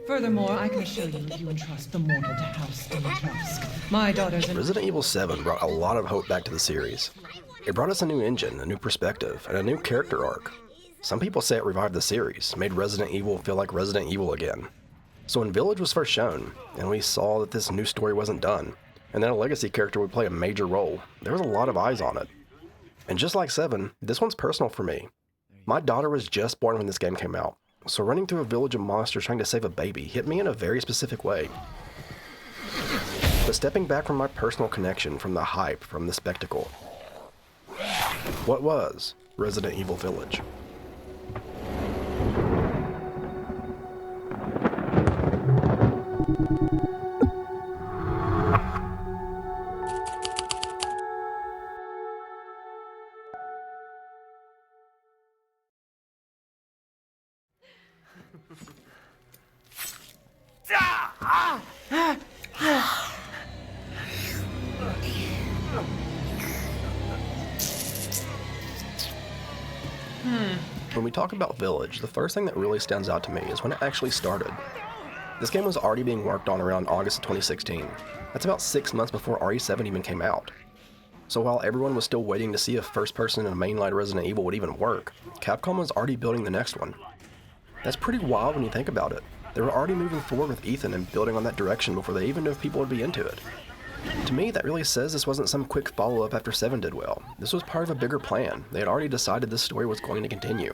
Furthermore, I can assure you, if you entrust the mortal to House Dimitrescu, my daughters and... Resident Evil 7 brought a lot of hope back to the series. It brought us a new engine, a new perspective, and a new character arc. Some people say it revived the series, made Resident Evil feel like Resident Evil again. So when Village was first shown, and we saw that this new story wasn't done, and that a legacy character would play a major role, there was a lot of eyes on it. And just like 7, this one's personal for me. My daughter was just born when this game came out, so running through a village of monsters trying to save a baby hit me in a very specific way. But stepping back from my personal connection, from the hype, from the spectacle, what was Resident Evil Village? When we talk about Village, the first thing that really stands out to me is when it actually started. This game was already being worked on around August of 2016. That's about 6 months before RE7 even came out. So while everyone was still waiting to see if first person in a mainline Resident Evil would even work, Capcom was already building the next one. That's pretty wild when you think about it. They were already moving forward with Ethan and building on that direction before they even knew if people would be into it. To me, that really says this wasn't some quick follow-up after 7 did well. This was part of a bigger plan. They had already decided this story was going to continue.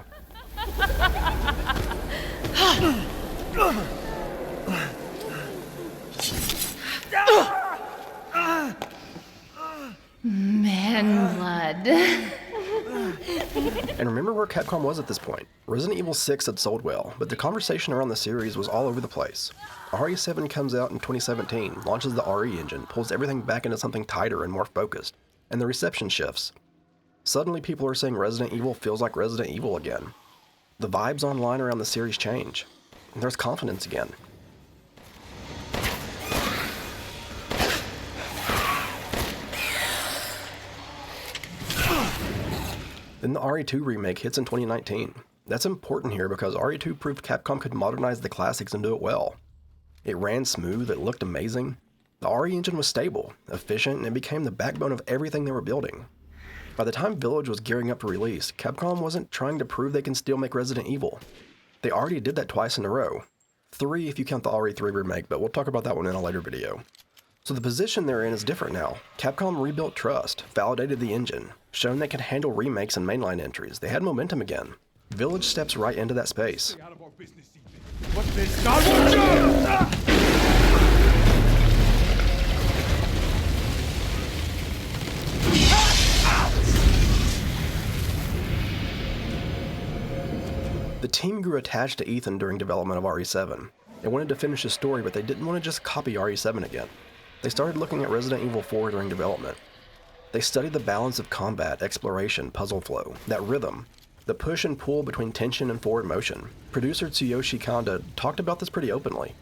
Man blood. And remember where Capcom was at this point. Resident Evil 6 had sold well, but the conversation around the series was all over the place. RE7 comes out in 2017, launches the RE engine, pulls everything back into something tighter and more focused, and the reception shifts. Suddenly people are saying Resident Evil feels like Resident Evil again. The vibes online around the series change, and there's confidence again. Then the RE2 remake hits in 2019. That's important here because RE2 proved Capcom could modernize the classics and do it well. It ran smooth, it looked amazing. The RE engine was stable, efficient, and it became the backbone of everything they were building. By the time Village was gearing up for release, Capcom wasn't trying to prove they can still make Resident Evil. They already did that twice in a row. 3 if you count the RE3 remake, but we'll talk about that one in a later video. So the position they're in is different now. Capcom rebuilt trust, validated the engine, shown they could handle remakes and mainline entries. They had momentum again. Village steps right into that space. The team grew attached to Ethan during development of RE7. They wanted to finish the story, but they didn't want to just copy RE7 again. They started looking at Resident Evil 4 during development. They studied the balance of combat, exploration, puzzle flow, that rhythm, the push and pull between tension and forward motion. Producer Tsuyoshi Kanda talked about this pretty openly.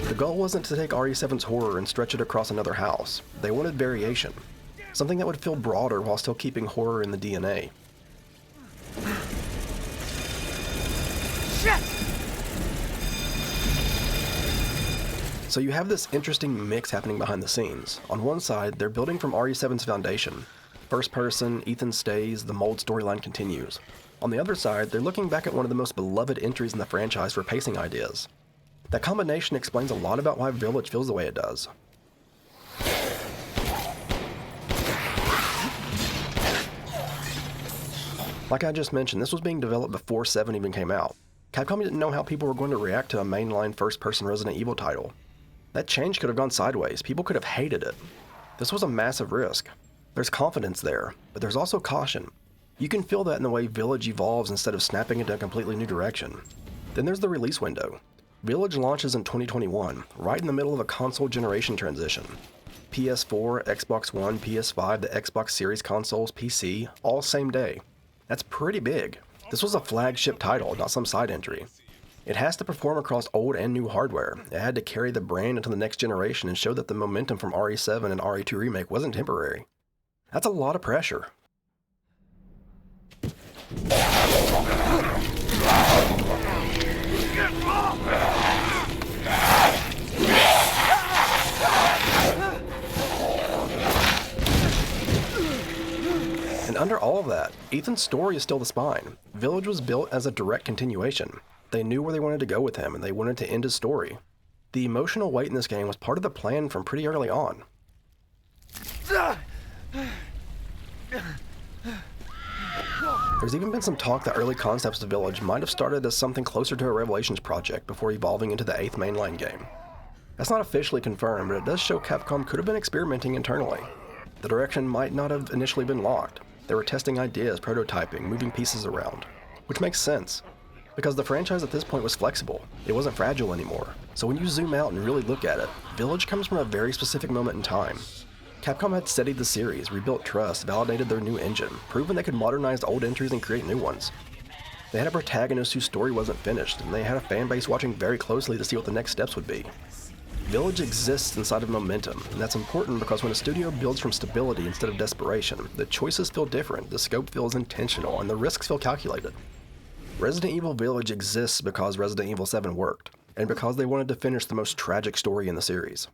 The goal wasn't to take RE7's horror and stretch it across another house. They wanted variation, something that would feel broader while still keeping horror in the DNA. Shit! So you have this interesting mix happening behind the scenes. On one side, they're building from RE7's foundation. First person, Ethan stays, the mold storyline continues. On the other side, they're looking back at one of the most beloved entries in the franchise for pacing ideas. That combination explains a lot about why Village feels the way it does. Like I just mentioned, this was being developed before 7 even came out. Capcom didn't know how people were going to react to a mainline first-person Resident Evil title. That change could have gone sideways. People could have hated it. This was a massive risk. There's confidence there, but there's also caution. You can feel that in the way Village evolves instead of snapping into a completely new direction. Then there's the release window. Village launches in 2021, right in the middle of a console generation transition. PS4, Xbox One, PS5, the Xbox Series consoles, PC, all same day. That's pretty big. This was a flagship title, not some side entry. It has to perform across old and new hardware. It had to carry the brand into the next generation and show that the momentum from RE7 and RE2 Remake wasn't temporary. That's a lot of pressure. under all of that, Ethan's story is still the spine. Village was built as a direct continuation. They knew where they wanted to go with him, and they wanted to end his story. The emotional weight in this game was part of the plan from pretty early on. There's even been some talk that early concepts of Village might have started as something closer to a Revelations project before evolving into the 8th mainline game. That's not officially confirmed, but it does show Capcom could have been experimenting internally. The direction might not have initially been locked. They were testing ideas, prototyping, moving pieces around. Which makes sense, because the franchise at this point was flexible. It wasn't fragile anymore. So when you zoom out and really look at it, Village comes from a very specific moment in time. Capcom had steadied the series, rebuilt trust, validated their new engine, proven they could modernize old entries and create new ones. They had a protagonist whose story wasn't finished, and they had a fan base watching very closely to see what the next steps would be. Village exists inside of momentum, and that's important because when a studio builds from stability instead of desperation, the choices feel different, the scope feels intentional, and the risks feel calculated. Resident Evil Village exists because Resident Evil 7 worked, and because they wanted to finish the most tragic story in the series.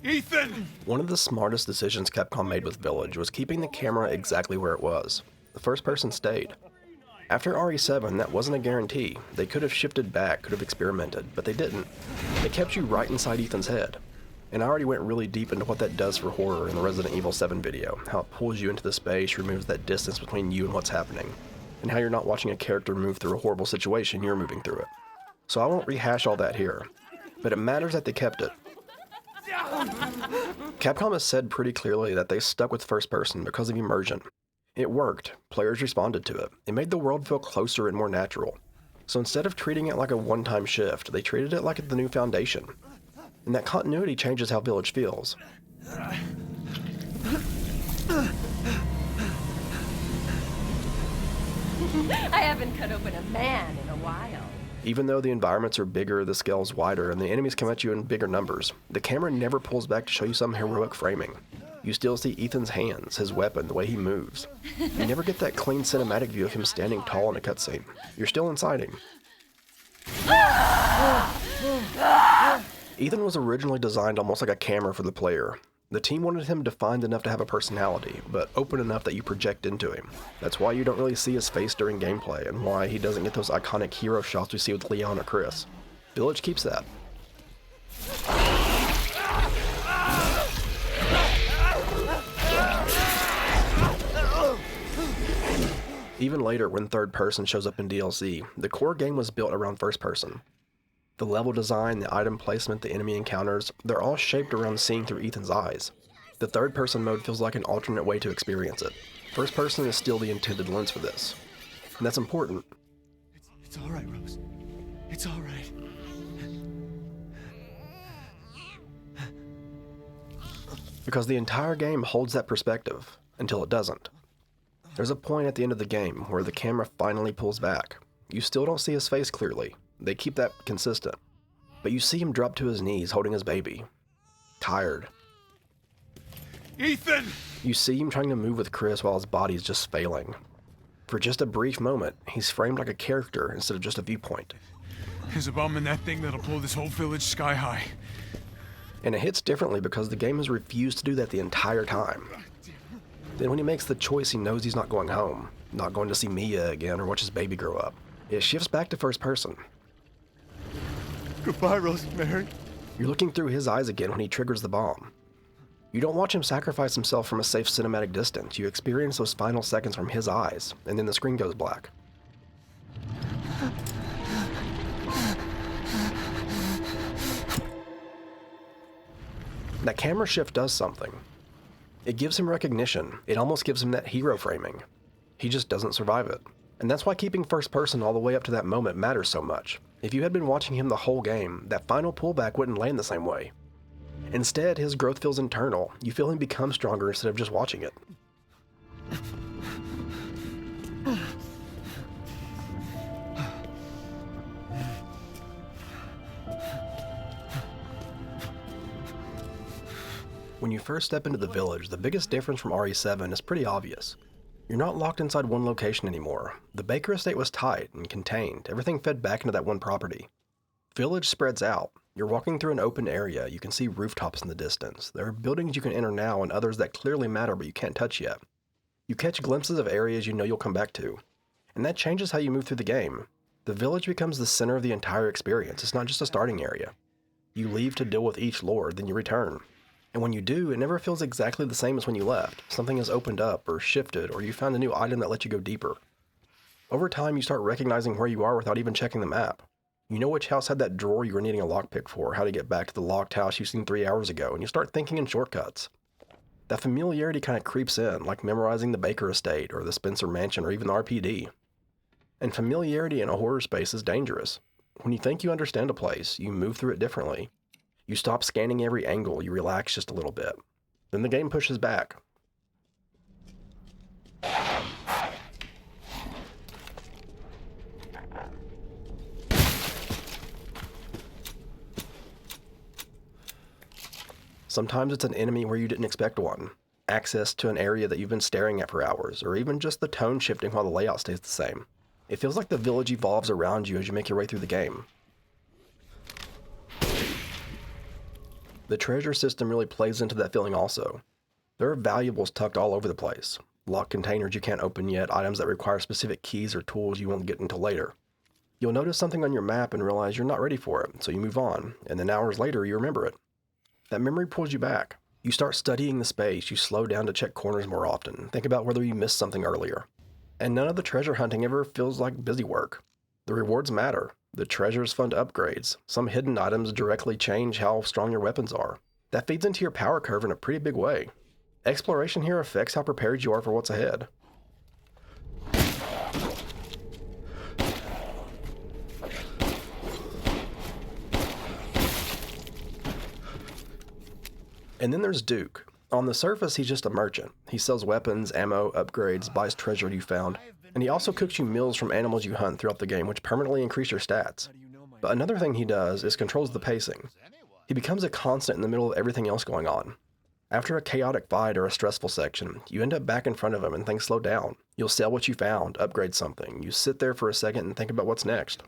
Ethan! One of the smartest decisions Capcom made with Village was keeping the camera exactly where it was. The first person stayed. After RE7, that wasn't a guarantee. They could have shifted back, could have experimented, but they didn't. They kept you right inside Ethan's head. And I already went really deep into what that does for horror in the Resident Evil 7 video, how it pulls you into the space, removes that distance between you and what's happening, and how you're not watching a character move through a horrible situation, you're moving through it. So I won't rehash all that here, but it matters that they kept it. Capcom has said pretty clearly that they stuck with first person because of immersion. It worked. Players responded to it. It made the world feel closer and more natural. So instead of treating it like a one-time shift, they treated it like the new foundation. And that continuity changes how Village feels. I haven't cut open a man in a while. Even though the environments are bigger, the scale's wider, and the enemies come at you in bigger numbers, the camera never pulls back to show you some heroic framing. You still see Ethan's hands, his weapon, the way he moves. You never get that clean cinematic view of him standing tall in a cutscene. You're still inside him. Ethan was originally designed almost like a camera for the player. The team wanted him defined enough to have a personality, but open enough that you project into him. That's why you don't really see his face during gameplay, and why he doesn't get those iconic hero shots we see with Leon or Chris. Village keeps that. Even later, when third person shows up in DLC, the core game was built around first person. The level design, the item placement, the enemy encounters, they're all shaped around seeing through Ethan's eyes. The third person mode feels like an alternate way to experience it. First person is still the intended lens for this. And that's important. It's all right, Rose. It's all right. Because the entire game holds that perspective, until it doesn't. There's a point at the end of the game where the camera finally pulls back. You still don't see his face clearly. They keep that consistent. But you see him drop to his knees holding his baby. Tired. Ethan! You see him trying to move with Chris while his body's just failing. For just a brief moment, he's framed like a character instead of just a viewpoint. There's a bomb in that thing that'll blow this whole village sky high. And it hits differently because the game has refused to do that the entire time. Then when he makes the choice, he knows he's not going home, not going to see Mia again or watch his baby grow up. It shifts back to first person. Goodbye, Rosemary. You're looking through his eyes again when he triggers the bomb. You don't watch him sacrifice himself from a safe cinematic distance. You experience those final seconds from his eyes, and then the screen goes black. That camera shift does something. It gives him recognition. It almost gives him that hero framing. He just doesn't survive it. And that's why keeping first person all the way up to that moment matters so much. If you had been watching him the whole game, that final pullback wouldn't land the same way. Instead, his growth feels internal. You feel him become stronger instead of just watching it. When you first step into the village, the biggest difference from RE7 is pretty obvious. You're not locked inside one location anymore. The Baker estate was tight and contained. Everything fed back into that one property. Village spreads out. You're walking through an open area. You can see rooftops in the distance. There are buildings you can enter now and others that clearly matter but you can't touch yet. You catch glimpses of areas you know you'll come back to. And that changes how you move through the game. The village becomes the center of the entire experience. It's not just a starting area. You leave to deal with each lord, then you return. And when you do, it never feels exactly the same as when you left. Something has opened up or shifted, or you found a new item that lets you go deeper. Over time, you start recognizing where you are without even checking the map. You know which house had that drawer you were needing a lockpick for, how to get back to the locked house you seen 3 hours ago, and you start thinking in shortcuts. That familiarity kind of creeps in, like memorizing the Baker estate, or the Spencer mansion, or even the RPD. And familiarity in a horror space is dangerous. When you think you understand a place, you move through it differently. You stop scanning every angle, you relax just a little bit. Then the game pushes back. Sometimes it's an enemy where you didn't expect one, access to an area that you've been staring at for hours, or even just the tone shifting while the layout stays the same. It feels like the village evolves around you as you make your way through the game. The treasure system really plays into that feeling also. There are valuables tucked all over the place. Locked containers you can't open yet, items that require specific keys or tools you won't get until later. You'll notice something on your map and realize you're not ready for it, so you move on, and then hours later you remember it. That memory pulls you back. You start studying the space, you slow down to check corners more often, think about whether you missed something earlier. And none of the treasure hunting ever feels like busy work. The rewards matter. The treasures fund upgrades. Some hidden items directly change how strong your weapons are. That feeds into your power curve in a pretty big way. Exploration here affects how prepared you are for what's ahead. And then there's Duke. On the surface, he's just a merchant. He sells weapons, ammo, upgrades, buys treasure you found, and he also cooks you meals from animals you hunt throughout the game, which permanently increase your stats. But another thing he does is controls the pacing. He becomes a constant in the middle of everything else going on. After a chaotic fight or a stressful section, you end up back in front of him and things slow down. You'll sell what you found, upgrade something. You sit there for a second and think about what's next.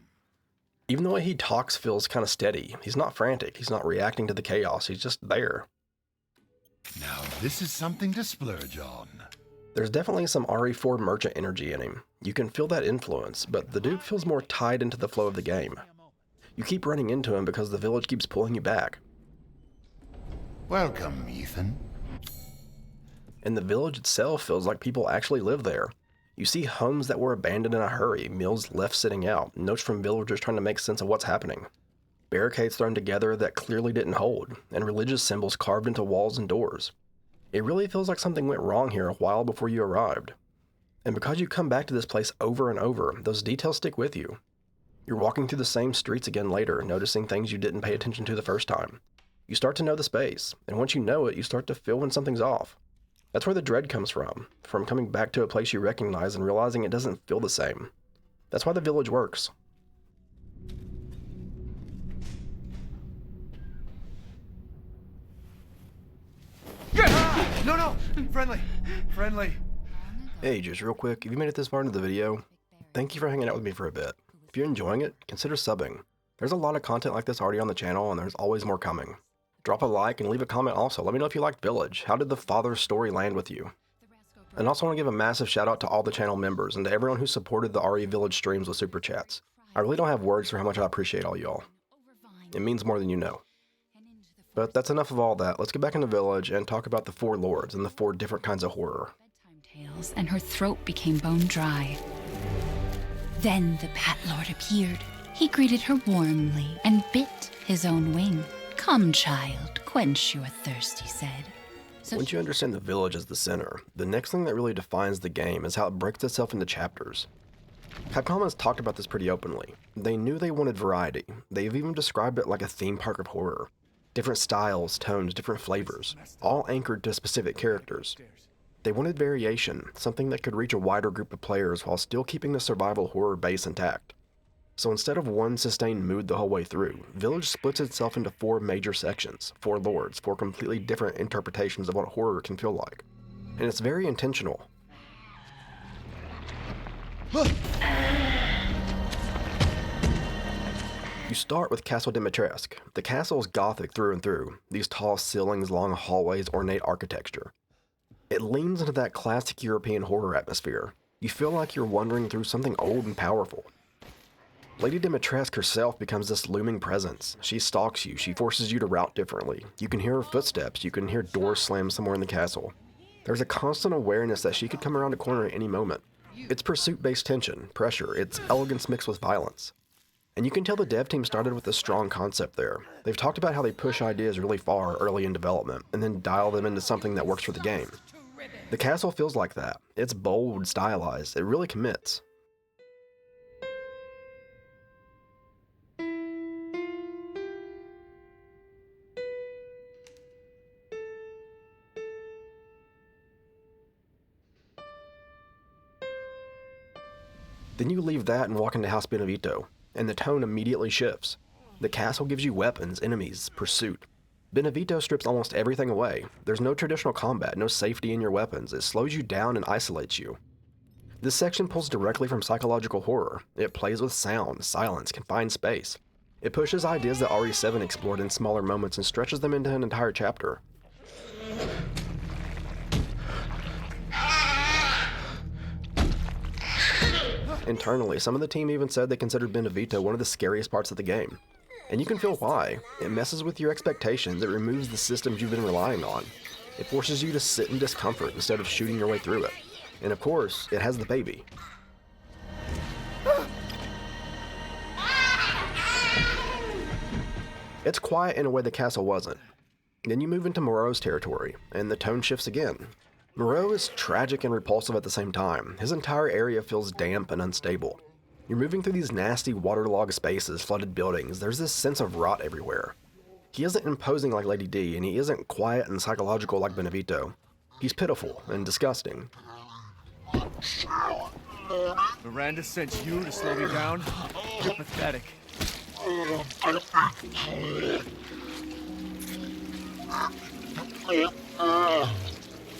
Even the way he talks feels kind of steady. He's not frantic. He's not reacting to the chaos. He's just there. Now this is something to splurge on. There's definitely some RE4 merchant energy in him. You can feel that influence, but the Duke feels more tied into the flow of the game. You keep running into him because the village keeps pulling you back. Welcome, Ethan. And the village itself feels like people actually live there. You see homes that were abandoned in a hurry, meals left sitting out, notes from villagers trying to make sense of what's happening. Barricades thrown together that clearly didn't hold, and religious symbols carved into walls and doors. It really feels like something went wrong here a while before you arrived. And because you come back to this place over and over, those details stick with you. You're walking through the same streets again later, noticing things you didn't pay attention to the first time. You start to know the space, and once you know it, you start to feel when something's off. That's where the dread comes from coming back to a place you recognize and realizing it doesn't feel the same. That's why the village works. No! Friendly! Hey, just real quick, if you made it this far into the video, thank you for hanging out with me for a bit. If you're enjoying it, consider subbing. There's a lot of content like this already on the channel, and there's always more coming. Drop a like and leave a comment also. Let me know if you liked Village. How did the father's story land with you? And also want to give a massive shout out to all the channel members and to everyone who supported the RE Village streams with super chats. I really don't have words for how much I appreciate all y'all. It means more than you know. But that's enough of all that. Let's get back into Village and talk about the 4 lords and the 4 different kinds of horror. Tales, and her throat became bone dry. Then the Bat Lord appeared. He greeted her warmly and bit his own wing. "Come, child, quench your thirst," he said. Once you understand the village as the center, the next thing that really defines the game is how it breaks itself into chapters. Capcom has talked about this pretty openly. They knew they wanted variety. They've even described it like a theme park of horror. Different styles, tones, different flavors, all anchored to specific characters. They wanted variation, something that could reach a wider group of players while still keeping the survival horror base intact. So instead of one sustained mood the whole way through, Village splits itself into 4 major sections, 4 lords, 4 completely different interpretations of what horror can feel like. And it's very intentional. You start with Castle Dimitrescu. The castle is Gothic through and through. These tall ceilings, long hallways, ornate architecture. It leans into that classic European horror atmosphere. You feel like you're wandering through something old and powerful. Lady Dimitrescu herself becomes this looming presence. She stalks you, she forces you to route differently. You can hear her footsteps, you can hear doors slam somewhere in the castle. There's a constant awareness that she could come around a corner at any moment. It's pursuit-based tension, pressure, it's elegance mixed with violence. And you can tell the dev team started with a strong concept there. They've talked about how they push ideas really far early in development, and then dial them into something that works for the game. The castle feels like that. It's bold, stylized, it really commits. Then you leave that and walk into House Benevito, and the tone immediately shifts. The castle gives you weapons, enemies, pursuit. Benevito strips almost everything away. There's no traditional combat, no safety in your weapons. It slows you down and isolates you. This section pulls directly from psychological horror. It plays with sound, silence, confined space. It pushes ideas that RE7 explored in smaller moments and stretches them into an entire chapter. Internally, some of the team even said they considered Benevito one of the scariest parts of the game. And you can feel why. It messes with your expectations, it removes the systems you've been relying on. It forces you to sit in discomfort instead of shooting your way through it. And of course, it has the baby. It's quiet in a way the castle wasn't. Then you move into Moreau's territory, and the tone shifts again. Moreau is tragic and repulsive at the same time. His entire area feels damp and unstable. You're moving through these nasty, waterlogged spaces, flooded buildings. There's this sense of rot everywhere. He isn't imposing like Lady D, and he isn't quiet and psychological like Benevito. He's pitiful and disgusting. Miranda sent you to slow me down? You're pathetic.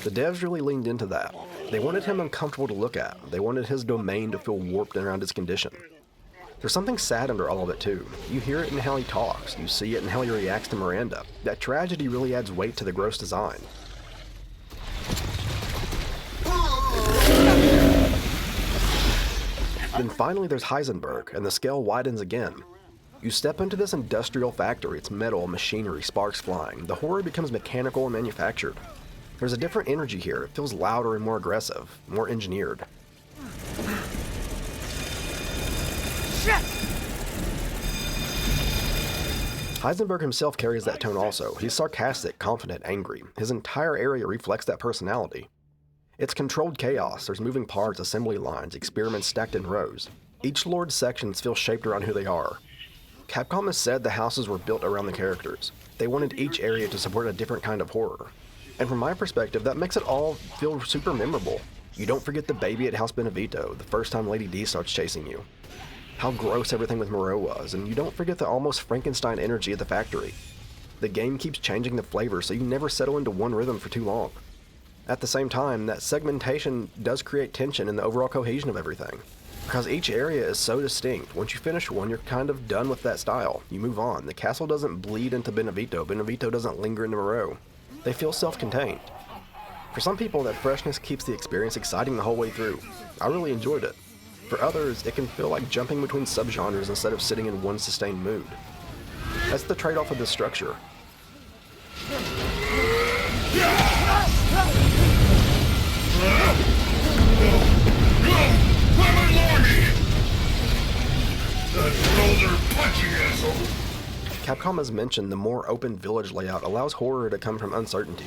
The devs really leaned into that. They wanted him uncomfortable to look at. They wanted his domain to feel warped around his condition. There's something sad under all of it too. You hear it in how he talks, you see it in how he reacts to Miranda. That tragedy really adds weight to the gross design. Then finally there's Heisenberg, and the scale widens again. You step into this industrial factory, it's metal, machinery, sparks flying. The horror becomes mechanical and manufactured. There's a different energy here. It feels louder and more aggressive, more engineered. Shit! Heisenberg himself carries that tone also. He's sarcastic, confident, angry. His entire area reflects that personality. It's controlled chaos. There's moving parts, assembly lines, experiments stacked in rows. Each lord's sections feel shaped around who they are. Capcom has said the houses were built around the characters. They wanted each area to support a different kind of horror. And from my perspective, that makes it all feel super memorable. You don't forget the baby at House Benevito, the first time Lady D starts chasing you. How gross everything with Moreau was, and you don't forget the almost Frankenstein energy at the factory. The game keeps changing the flavor, so you never settle into one rhythm for too long. At the same time, that segmentation does create tension in the overall cohesion of everything. Because each area is so distinct, once you finish one, you're kind of done with that style. You move on. The castle doesn't bleed into Benevito. Benevito doesn't linger into Moreau. They feel self-contained. For some people, that freshness keeps the experience exciting the whole way through. I really enjoyed it. For others, it can feel like jumping between subgenres instead of sitting in one sustained mood. That's the trade-off of this structure. Capcom has mentioned the more open village layout allows horror to come from uncertainty.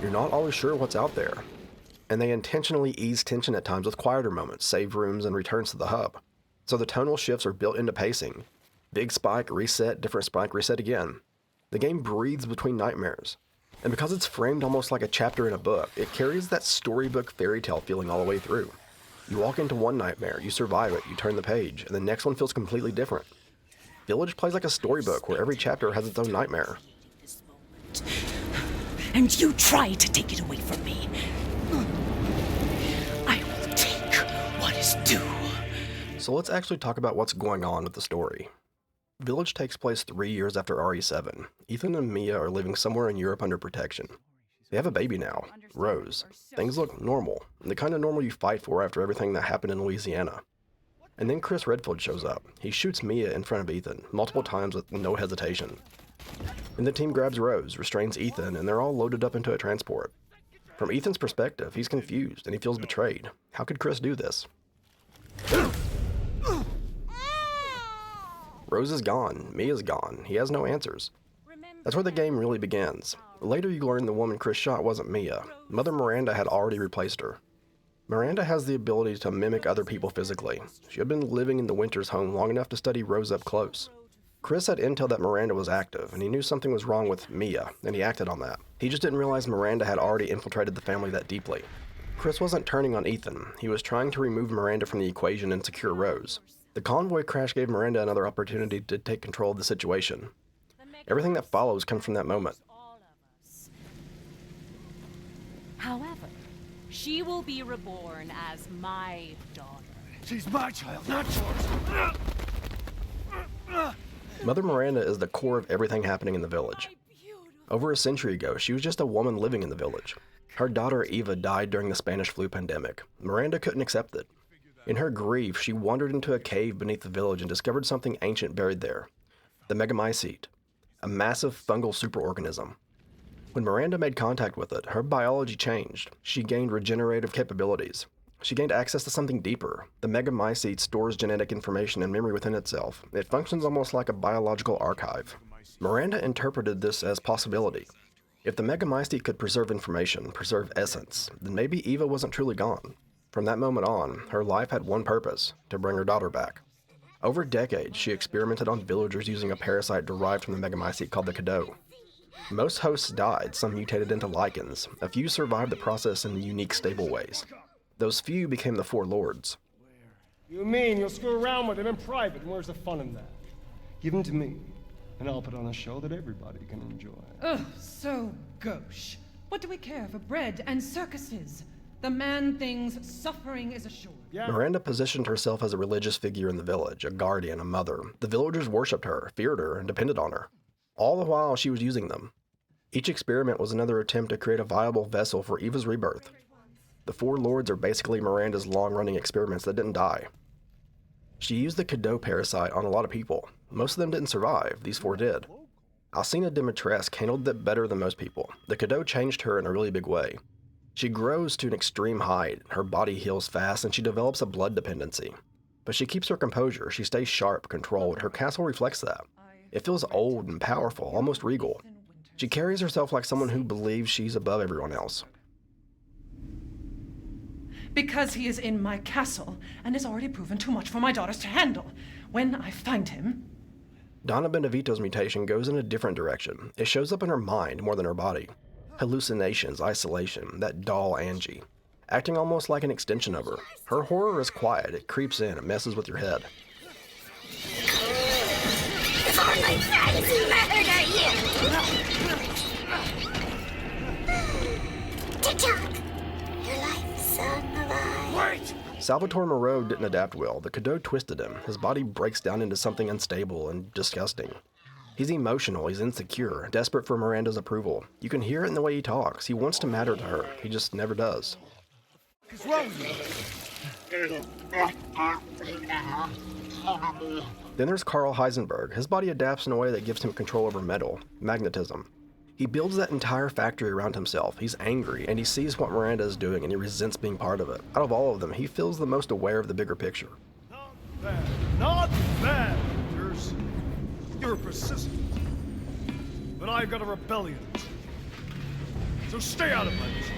You're not always sure what's out there. And they intentionally ease tension at times with quieter moments, save rooms, and returns to the hub. So the tonal shifts are built into pacing. Big spike, reset, different spike, reset again. The game breathes between nightmares. And because it's framed almost like a chapter in a book, it carries that storybook fairy tale feeling all the way through. You walk into one nightmare, you survive it, you turn the page, and the next one feels completely different. Village plays like a storybook where every chapter has its own nightmare. And you try to take it away from me. I will take what is due. So let's actually talk about what's going on with the story. Village takes place 3 years after RE7. Ethan and Mia are living somewhere in Europe under protection. They have a baby now, Rose. Things look normal, the kind of normal you fight for after everything that happened in Louisiana. And then Chris Redfield shows up. He shoots Mia in front of Ethan, multiple times with no hesitation. And the team grabs Rose, restrains Ethan, and they're all loaded up into a transport. From Ethan's perspective, he's confused and he feels betrayed. How could Chris do this? Rose is gone, Mia's gone, he has no answers. That's where the game really begins. Later you learn the woman Chris shot wasn't Mia. Mother Miranda had already replaced her. Miranda has the ability to mimic other people physically. She had been living in the Winters home long enough to study Rose up close. Chris had intel that Miranda was active, and he knew something was wrong with Mia, and he acted on that. He just didn't realize Miranda had already infiltrated the family that deeply. Chris wasn't turning on Ethan. He was trying to remove Miranda from the equation and secure Rose. The convoy crash gave Miranda another opportunity to take control of the situation. Everything that follows comes from that moment. However, she will be reborn as my daughter. She's my child, not yours. Mother Miranda is the core of everything happening in the village. Over a century ago, she was just a woman living in the village. Her daughter Eva died during the Spanish flu pandemic. Miranda couldn't accept it. In her grief, she wandered into a cave beneath the village and discovered something ancient buried there. The Megamycete, a massive fungal superorganism. When Miranda made contact with it, her biology changed. She gained regenerative capabilities. She gained access to something deeper. The Megamycete stores genetic information and memory within itself. It functions almost like a biological archive. Miranda interpreted this as possibility. If the Megamycete could preserve information, preserve essence, then maybe Eva wasn't truly gone. From that moment on, her life had one purpose: to bring her daughter back. Over decades, she experimented on villagers using a parasite derived from the Megamycete called the Cadeau. Most hosts died, some mutated into lichens. A few survived the process in unique, stable ways. Those few became the Four Lords. You mean you'll screw around with him in private, and where's the fun in that? Give him to me, and I'll put on a show that everybody can enjoy. Ugh, so gauche. What do we care for bread and circuses? The man thinks suffering is assured. Miranda positioned herself as a religious figure in the village, a guardian, a mother. The villagers worshipped her, feared her, and depended on her. All the while she was using them. Each experiment was another attempt to create a viable vessel for Eva's rebirth. The Four Lords are basically Miranda's long-running experiments that didn't die. She used the Cadeau parasite on a lot of people. Most of them didn't survive, these four did. Alcina Dimitrescu handled it better than most people. The Cadeau changed her in a really big way. She grows to an extreme height, her body heals fast, and she develops a blood dependency. But she keeps her composure, she stays sharp, controlled. Her castle reflects that. It feels old and powerful, almost regal. She carries herself like someone who believes she's above everyone else. Because he is in my castle and has already proven too much for my daughters to handle. When I find him... Donna Benevito's mutation goes in a different direction. It shows up in her mind more than her body. Hallucinations, isolation, that doll Angie. Acting almost like an extension of her. Her horror is quiet, it creeps in, it messes with your head. If only crazy murder you! TikTok! Your life, son of I. Wait! Salvatore Moreau didn't adapt well. The Cadeau twisted him. His body breaks down into something unstable and disgusting. He's emotional, he's insecure, desperate for Miranda's approval. You can hear it in the way he talks. He wants to matter to her. He just never does. What's wrong with you? Then there's Carl Heisenberg. His body adapts in a way that gives him control over metal, magnetism. He builds that entire factory around himself. He's angry, and he sees what Miranda is doing, and he resents being part of it. Out of all of them, he feels the most aware of the bigger picture. Not bad. Not bad, Rangers. You're persistent. But I've got a rebellion. So stay out of my business.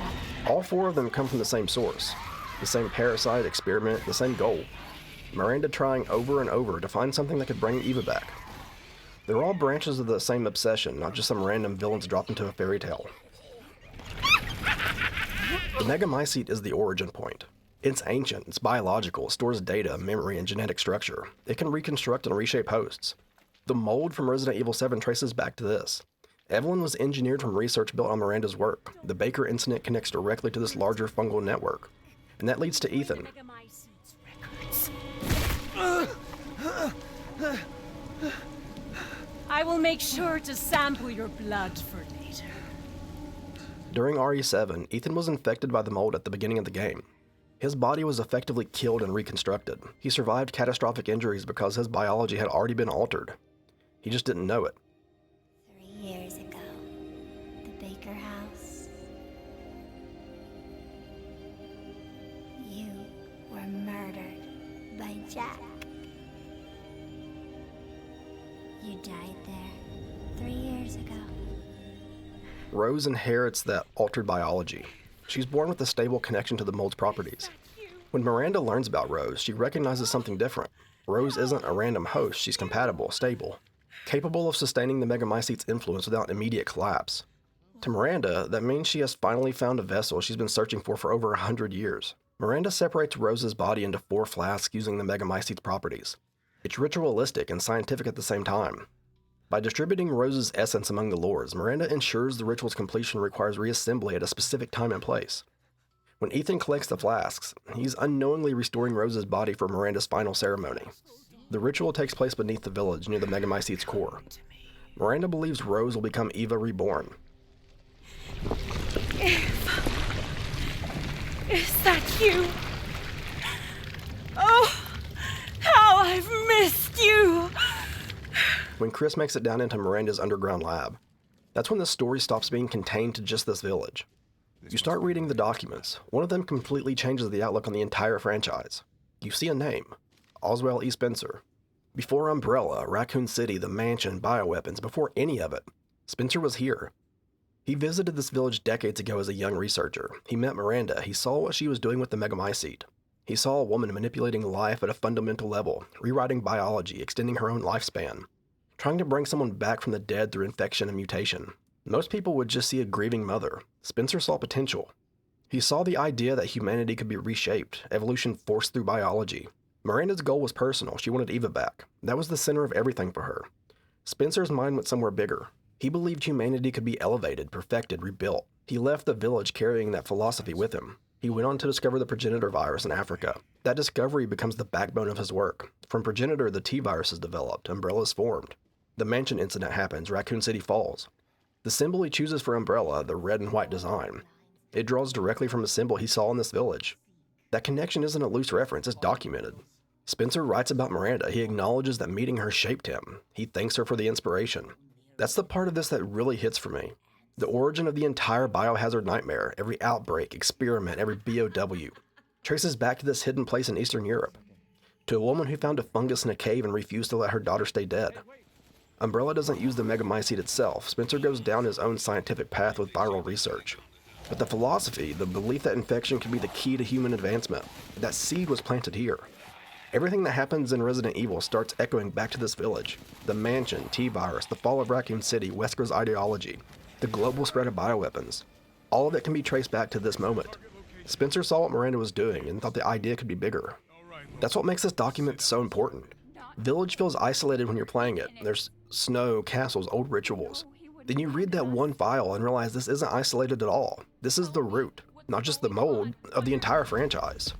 All four of them come from the same source. The same parasite, experiment, the same goal. Miranda trying over and over to find something that could bring Eva back. They're all branches of the same obsession, not just some random villains dropped into a fairy tale. The Megamycete is the origin point. It's ancient, it's biological, it stores data, memory, and genetic structure. It can reconstruct and reshape hosts. The mold from Resident Evil 7 traces back to this. Evelyn was engineered from research built on Miranda's work. The Baker incident connects directly to this larger fungal network. And that leads to Ethan. I will make sure to sample your blood for later. During RE7, Ethan was infected by the mold at the beginning of the game. His body was effectively killed and reconstructed. He survived catastrophic injuries because his biology had already been altered. He just didn't know it. 3 years ago, the Baker house. You were murdered by Jack. You died there 3 years ago. Rose inherits that altered biology. She's born with a stable connection to the mold's properties. When Miranda learns about Rose, she recognizes something different. Rose isn't a random host, she's compatible, stable, capable of sustaining the Megamycete's influence without immediate collapse. To Miranda, that means she has finally found a vessel she's been searching for over 100 years. Miranda separates Rose's body into 4 flasks using the Megamycete's properties. It's ritualistic and scientific at the same time. By distributing Rose's essence among the lords, Miranda ensures the ritual's completion requires reassembly at a specific time and place. When Ethan collects the flasks, he's unknowingly restoring Rose's body for Miranda's final ceremony. The ritual takes place beneath the village near the Megamycete's core. Miranda believes Rose will become Eva reborn. Is that you? Oh, how I've missed you! When Chris makes it down into Miranda's underground lab, that's when the story stops being contained to just this village. You start reading the documents. One of them completely changes the outlook on the entire franchise. You see a name, Oswell E. Spencer. Before Umbrella, Raccoon City, the mansion, bioweapons, before any of it, Spencer was here. He visited this village decades ago as a young researcher. He met Miranda. He saw what she was doing with the Megamycete. He saw a woman manipulating life at a fundamental level, rewriting biology, extending her own lifespan, trying to bring someone back from the dead through infection and mutation. Most people would just see a grieving mother. Spencer saw potential. He saw the idea that humanity could be reshaped, evolution forced through biology. Miranda's goal was personal. She wanted Eva back. That was the center of everything for her. Spencer's mind went somewhere bigger. He believed humanity could be elevated, perfected, rebuilt. He left the village carrying that philosophy with him. He went on to discover the progenitor virus in Africa. That discovery becomes the backbone of his work. From progenitor, the T virus is developed, Umbrella is formed. The mansion incident happens, Raccoon City falls. The symbol he chooses for Umbrella, the red and white design, it draws directly from a symbol he saw in this village. That connection isn't a loose reference, it's documented. Spencer writes about Miranda. He acknowledges that meeting her shaped him. He thanks her for the inspiration. That's the part of this that really hits for me. The origin of the entire biohazard nightmare, every outbreak, experiment, every BOW, traces back to this hidden place in Eastern Europe. To a woman who found a fungus in a cave and refused to let her daughter stay dead. Umbrella doesn't use the Megamycete itself. Spencer goes down his own scientific path with viral research. But the philosophy, the belief that infection can be the key to human advancement, that seed was planted here. Everything that happens in Resident Evil starts echoing back to this village. The mansion, T-Virus, the fall of Raccoon City, Wesker's ideology, the global spread of bioweapons. All of it can be traced back to this moment. Spencer saw what Miranda was doing and thought the idea could be bigger. That's what makes this document so important. Village feels isolated when you're playing it. There's snow, castles, old rituals. Then you read that one file and realize this isn't isolated at all. This is the root, not just the mold, of the entire franchise.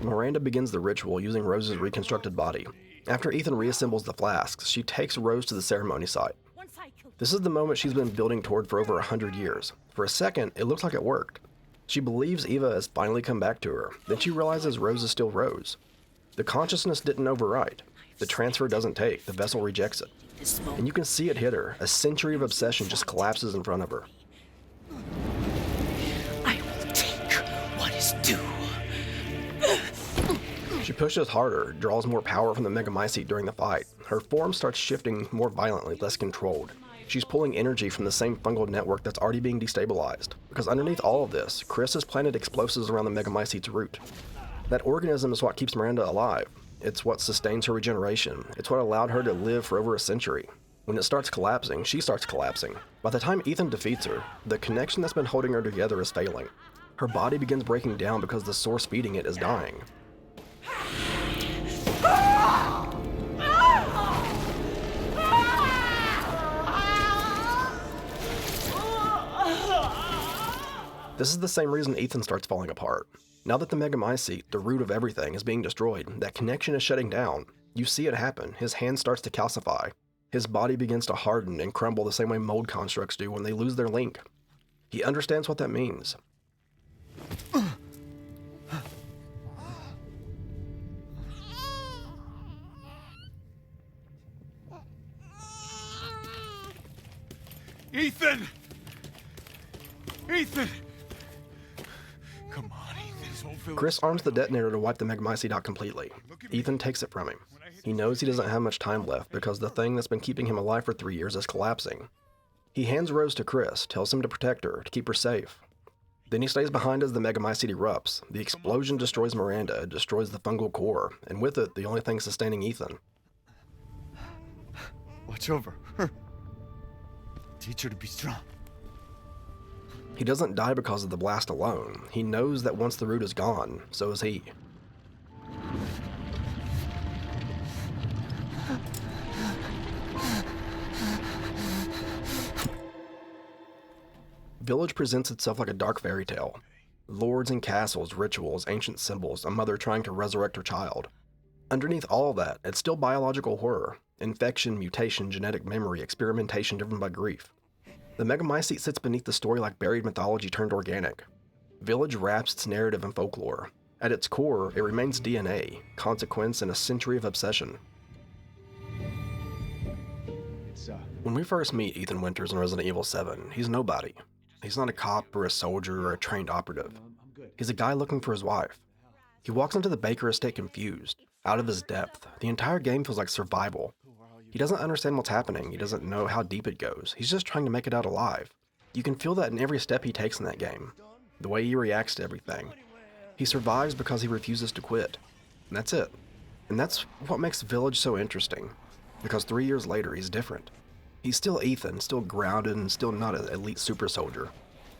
Miranda begins the ritual using Rose's reconstructed body. After Ethan reassembles the flasks, she takes Rose to the ceremony site. This is the moment she's been building toward for over 100 years. For a second, it looks like it worked. She believes Eva has finally come back to her. Then she realizes Rose is still Rose. The consciousness didn't overwrite. The transfer doesn't take. The vessel rejects it. And you can see it hit her. A century of obsession just collapses in front of her. I will take what is due. She pushes harder, draws more power from the Megamycete during the fight. Her form starts shifting more violently, less controlled. She's pulling energy from the same fungal network that's already being destabilized. Because underneath all of this, Chris has planted explosives around the Megamycete's root. That organism is what keeps Miranda alive. It's what sustains her regeneration. It's what allowed her to live for over a century. When it starts collapsing, she starts collapsing. By the time Ethan defeats her, the connection that's been holding her together is failing. Her body begins breaking down because the source feeding it is dying. This is the same reason Ethan starts falling apart. Now that the Megamycete, the root of everything, is being destroyed, that connection is shutting down. You see it happen. His hand starts to calcify. His body begins to harden and crumble the same way mold constructs do when they lose their link. He understands what that means. Ethan! Ethan! Come on, Ethan. This whole village... Chris arms the detonator to wipe the Megamycete out completely. Ethan takes it from him. He knows he doesn't have much time left because the thing that's been keeping him alive for 3 years is collapsing. He hands Rose to Chris, tells him to protect her, to keep her safe. Then he stays behind as the Megamycete erupts. The explosion destroys Miranda, it destroys the fungal core, and with it, the only thing sustaining Ethan. Watch over her. Teach her to be strong. He doesn't die because of the blast alone. He knows that once the root is gone, so is he. Village presents itself like a dark fairy tale. Lords and castles, rituals, ancient symbols, a mother trying to resurrect her child. Underneath all that, it's still biological horror. Infection, mutation, genetic memory, experimentation driven by grief. The Megamycete sits beneath the story like buried mythology turned organic. Village wraps its narrative in folklore. At its core, it remains DNA, consequence, and a century of obsession. When we first meet Ethan Winters in Resident Evil 7, he's nobody. He's not a cop or a soldier or a trained operative. He's a guy looking for his wife. He walks into the Baker estate confused, out of his depth. The entire game feels like survival. He doesn't understand what's happening. He doesn't know how deep it goes. He's just trying to make it out alive. You can feel that in every step he takes in that game. The way he reacts to everything. He survives because he refuses to quit. And that's it. And that's what makes Village so interesting. Because 3 years later, he's different. He's still Ethan, still grounded, and still not an elite super soldier.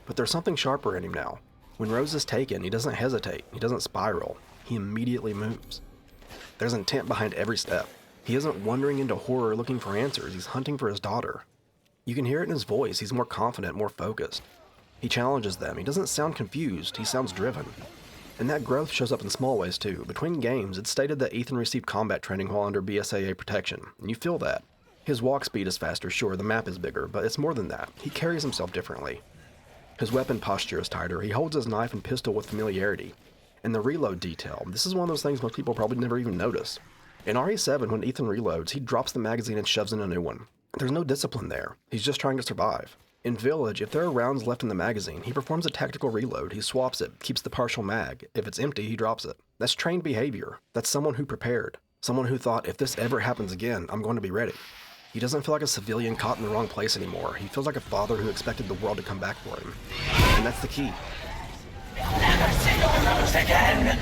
But there's something sharper in him now. When Rose is taken, he doesn't hesitate. He doesn't spiral. He immediately moves. There's intent behind every step. He isn't wandering into horror looking for answers. He's hunting for his daughter. You can hear it in his voice. He's more confident, more focused. He challenges them. He doesn't sound confused. He sounds driven. And that growth shows up in small ways too. Between games, it's stated that Ethan received combat training while under BSAA protection. And you feel that. His walk speed is faster, sure, the map is bigger, but it's more than that. He carries himself differently. His weapon posture is tighter. He holds his knife and pistol with familiarity. And the reload detail, this is one of those things most people probably never even notice. In RE7, when Ethan reloads, he drops the magazine and shoves in a new one. There's no discipline there. He's just trying to survive. In Village, if there are rounds left in the magazine, he performs a tactical reload. He swaps it, keeps the partial mag. If it's empty, he drops it. That's trained behavior. That's someone who prepared. Someone who thought, if this ever happens again, I'm going to be ready. He doesn't feel like a civilian caught in the wrong place anymore. He feels like a father who expected the world to come back for him. And that's the key. You'll never see your Rose again!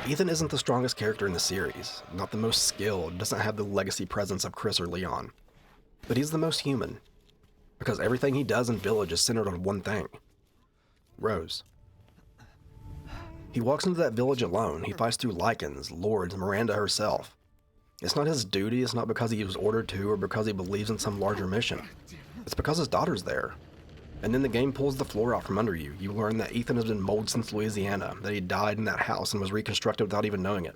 Ethan isn't the strongest character in the series, not the most skilled, doesn't have the legacy presence of Chris or Leon. But he's the most human. Because everything he does in Village is centered on one thing. Rose. He walks into that village alone. He fights through Lycans, Lords, Miranda herself. It's not his duty, it's not because he was ordered to or because he believes in some larger mission. It's because his daughter's there. And then the game pulls the floor out from under you. You learn that Ethan has been molded since Louisiana, that he died in that house and was reconstructed without even knowing it.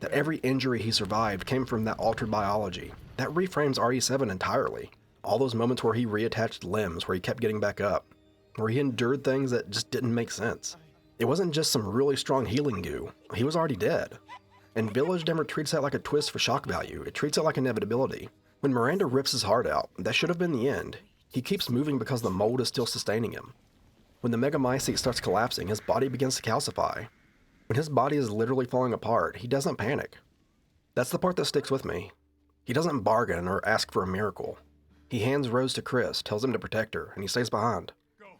That every injury he survived came from that altered biology. That reframes RE7 entirely. All those moments where he reattached limbs, where he kept getting back up, where he endured things that just didn't make sense. It wasn't just some really strong healing goo. He was already dead. And Village never treats that like a twist for shock value. It treats it like inevitability. When Miranda rips his heart out, that should have been the end. He keeps moving because the mold is still sustaining him. When the Megamycete starts collapsing, his body begins to calcify. When his body is literally falling apart, he doesn't panic. That's the part that sticks with me. He doesn't bargain or ask for a miracle. He hands Rose to Chris, tells him to protect her, and he stays behind.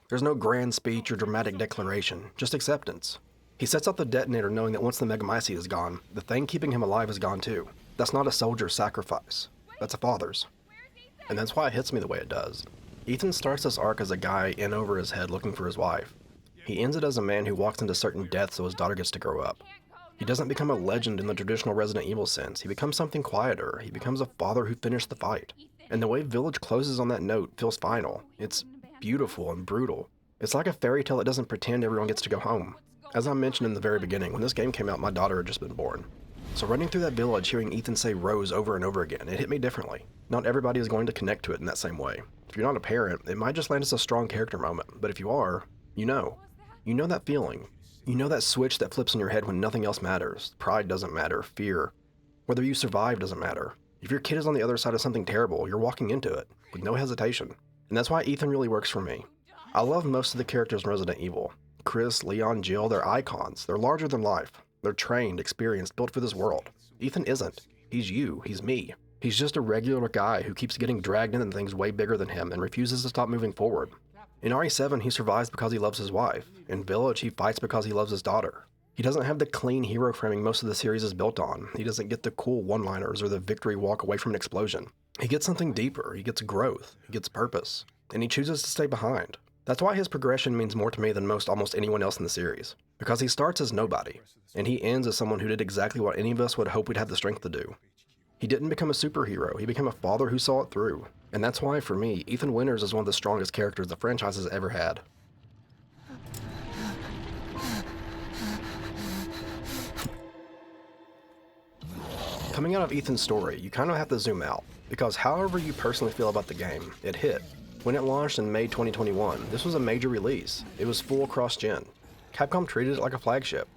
There's no grand speech or dramatic declaration, just acceptance. He sets out the detonator knowing that once the Megamycete is gone, the thing keeping him alive is gone too. That's not a soldier's sacrifice. That's a father's. And that's why it hits me the way it does. Ethan starts this arc as a guy in over his head looking for his wife. He ends it as a man who walks into certain death so his daughter gets to grow up. He doesn't become a legend in the traditional Resident Evil sense. He becomes something quieter. He becomes a father who finished the fight. And the way Village closes on that note feels final. It's beautiful and brutal. It's like a fairy tale that doesn't pretend everyone gets to go home. As I mentioned in the very beginning, when this game came out, my daughter had just been born. So running through that village, hearing Ethan say Rose over and over again, it hit me differently. Not everybody is going to connect to it in that same way. If you're not a parent, it might just land as a strong character moment, but if you are, you know. You know that feeling. You know that switch that flips in your head when nothing else matters. Pride doesn't matter, fear. Whether you survive doesn't matter. If your kid is on the other side of something terrible, you're walking into it, with no hesitation. And that's why Ethan really works for me. I love most of the characters in Resident Evil. Chris, Leon, Jill, they're icons. They're larger than life. They're trained, experienced, built for this world. Ethan isn't. He's you. He's me. He's just a regular guy who keeps getting dragged into things way bigger than him and refuses to stop moving forward. In RE7, he survives because he loves his wife. In Village, he fights because he loves his daughter. He doesn't have the clean hero framing most of the series is built on. He doesn't get the cool one-liners or the victory walk away from an explosion. He gets something deeper. He gets growth. He gets purpose. And he chooses to stay behind. That's why his progression means more to me than almost anyone else in the series. Because he starts as nobody, and he ends as someone who did exactly what any of us would hope we'd have the strength to do. He didn't become a superhero, he became a father who saw it through. And that's why, for me, Ethan Winters is one of the strongest characters the franchise has ever had. Coming out of Ethan's story, you kind of have to zoom out, because however you personally feel about the game, it hit. When it launched in May 2021, this was a major release. It was full cross-gen. Capcom treated it like a flagship,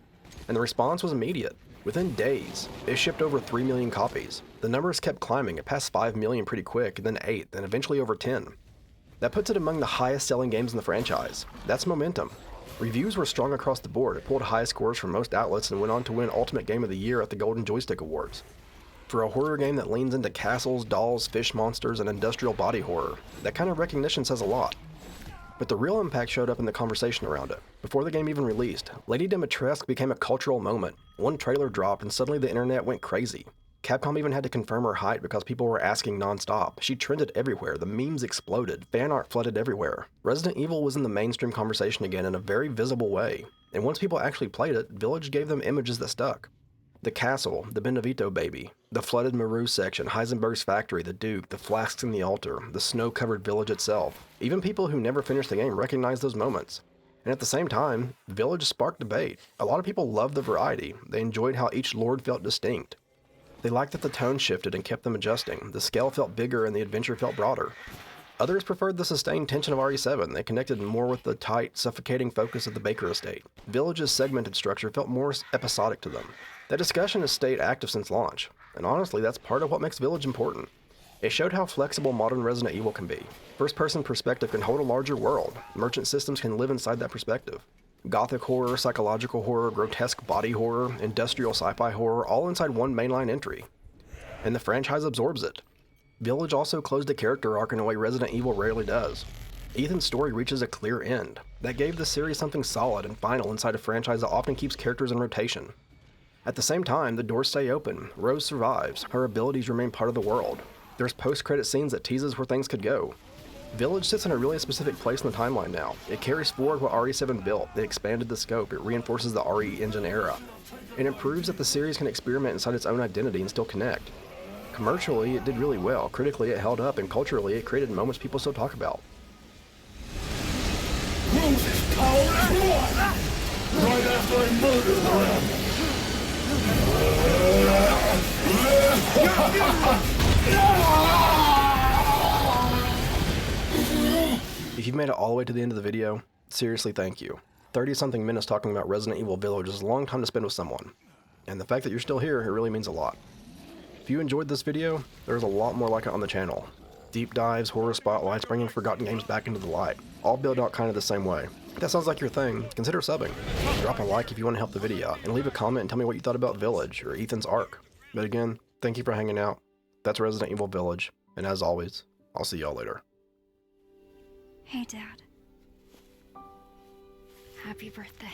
and the response was immediate. Within days, it shipped over 3 million copies. The numbers kept climbing. It passed 5 million pretty quick, then 8, and eventually over 10. That puts it among the highest selling games in the franchise. That's momentum. Reviews were strong across the board. It pulled high scores from most outlets and went on to win Ultimate Game of the Year at the Golden Joystick Awards. For a horror game that leans into castles, dolls, fish monsters, and industrial body horror, that kind of recognition says a lot. But the real impact showed up in the conversation around it. Before the game even released, Lady Dimitrescu became a cultural moment. One trailer dropped and suddenly the internet went crazy. Capcom even had to confirm her height because people were asking non-stop. She trended everywhere, the memes exploded, fan art flooded everywhere. Resident Evil was in the mainstream conversation again in a very visible way, and once people actually played it, Village gave them images that stuck. The castle, the Benevito baby, the flooded Maru section, Heisenberg's factory, the Duke, the flasks in the altar, the snow-covered village itself. Even people who never finished the game recognized those moments. And at the same time, Village sparked debate. A lot of people loved the variety. They enjoyed how each lord felt distinct. They liked that the tone shifted and kept them adjusting. The scale felt bigger and the adventure felt broader. Others preferred the sustained tension of RE7. They connected more with the tight, suffocating focus of the Baker estate. Village's segmented structure felt more episodic to them. That discussion has stayed active since launch, and honestly, that's part of what makes Village important. It showed how flexible modern Resident Evil can be. First-person perspective can hold a larger world. Merchant systems can live inside that perspective. Gothic horror, psychological horror, grotesque body horror, industrial sci-fi horror, all inside one mainline entry. And the franchise absorbs it. Village also closed a character arc in a way Resident Evil rarely does. Ethan's story reaches a clear end. That gave the series something solid and final inside a franchise that often keeps characters in rotation. At the same time, the doors stay open. Rose survives. Her abilities remain part of the world. There's post-credit scenes that teases where things could go. Village sits in a really specific place in the timeline now. It carries forward what RE7 built. It expanded the scope. It reinforces the RE engine era. And it proves that the series can experiment inside its own identity and still connect. Commercially, it did really well. Critically, it held up. And culturally, it created moments people still talk about. Rose is cold as what? Right after I murdered Miranda. If you've made it all the way to the end of the video, seriously thank you. 30-something minutes talking about Resident Evil Village is a long time to spend with someone. And the fact that you're still here, it really means a lot. If you enjoyed this video, there's a lot more like it on the channel. Deep dives, horror spotlights, bringing forgotten games back into the light. All built out kind of the same way. If that sounds like your thing, consider subbing. Drop a like if you want to help the video, and leave a comment and tell me what you thought about Village or Ethan's arc. But again, thank you for hanging out. That's Resident Evil Village, and as always, I'll see y'all later. Hey, Dad. Happy birthday.